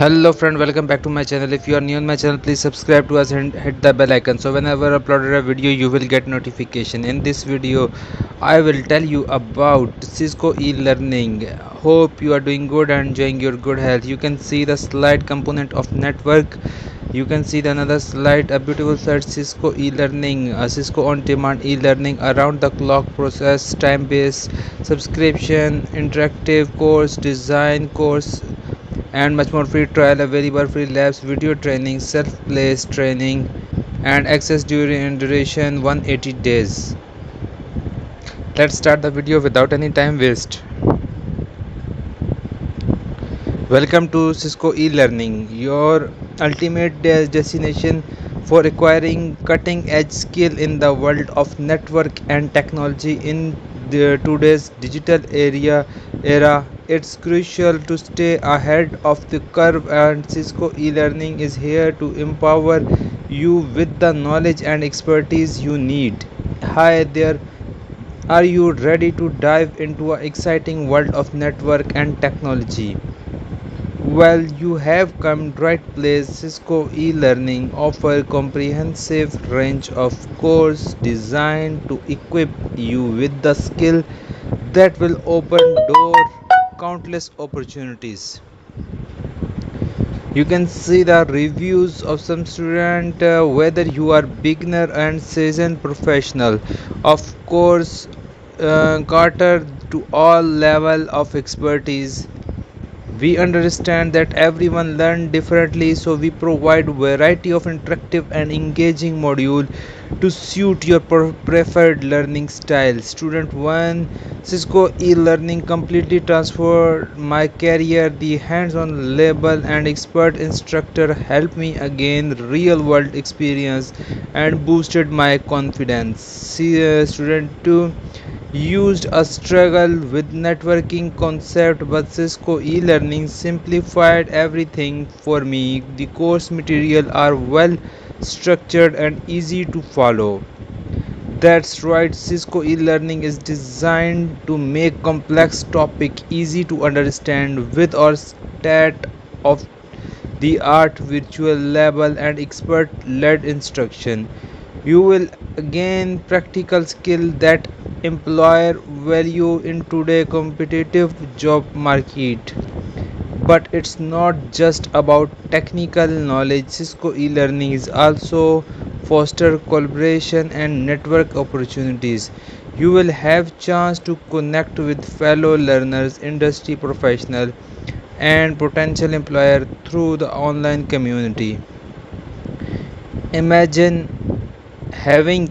Hello friend, welcome back to my channel. If you are new on my channel, please subscribe to us and hit the bell icon so whenever I upload a video you will get notification. In this video I will tell you about Cisco e-learning. Hope you are doing good and enjoying your good health. You can see the slide component of network. You can see the another slide, a beautiful slide, Cisco e-learning, Cisco on-demand e-learning, around the clock process, time-based subscription, interactive course, design course and much more. Free trial available, free labs, video training, self-paced training, and access during duration 180 days. Let's start the video without any time waste. Welcome to Cisco e-learning, your ultimate destination for acquiring cutting edge skill in the world of network and technology. In today's digital era, it's crucial to stay ahead of the curve, and Cisco e-learning is here to empower you with the knowledge and expertise you need. Hi there, are you ready to dive into an exciting world of network and technology? Well, you have come right place. Cisco e-learning offer comprehensive range of course designed to equip you with the skill that will open door countless opportunities. You can see the reviews of some student, whether you are beginner and seasoned professional. Of course, cater to all level of expertise. We understand that everyone learns differently, so we provide variety of interactive and engaging module to suit your preferred learning style. Student 1, Cisco e-learning completely transformed my career. The hands-on label and expert instructor helped me gain real-world experience and boosted my confidence. Student 2, used a struggle with networking concept, but Cisco e-learning simplified everything for me. The course material are well structured and easy to follow. That's right, Cisco e-learning is designed to make complex topic easy to understand with our state of the art virtual label and expert led instruction. You will gain practical skill that employer value in today's competitive job market. But it's not just about technical knowledge. Cisco e-learning is also foster collaboration and network opportunities. You will have chance to connect with fellow learners, industry professional, and potential employer through the online community. Imagine having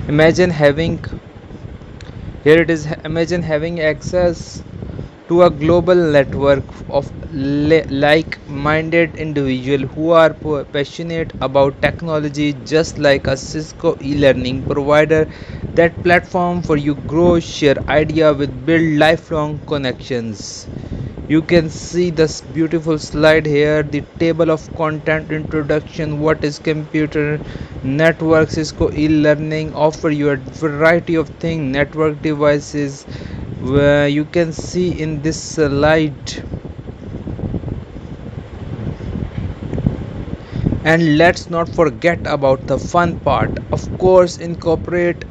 imagine having here it is imagine having access to a global network of like-minded individuals who are passionate about technology, just like a Cisco e-learning provider that platform for you grow, share idea with, build lifelong connections. You can see this beautiful slide here, the table of content introduction. What is computer network? Cisco e-learning offer you a variety of things, network devices, where you can see in this slide. And let's not forget about the fun part, of course. Incorporate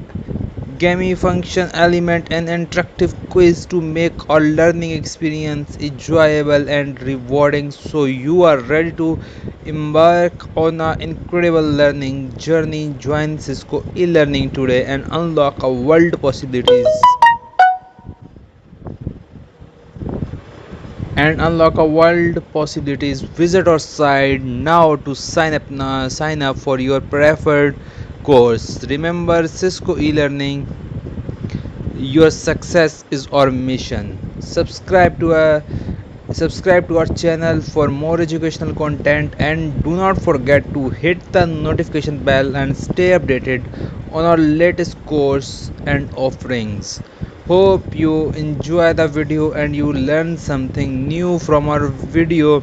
gaming function element and interactive quiz to make our learning experience enjoyable and rewarding, so you are ready to embark on an incredible learning journey. Join Cisco e-learning today and unlock a world possibilities. Visit our site now to sign up for your preferred course. Remember, Cisco e-learning, your success is our mission. Subscribe to our channel for more educational content, and do not forget to hit the notification bell and stay updated on our latest course and offerings. Hope you enjoy the video and you learn something new from our video.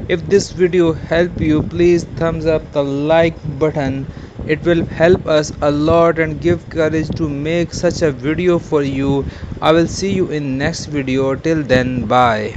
If this video helped you, please thumbs up the like button. It will help us a lot and give courage to make such a video for you. I will see you in next video. Till then, bye.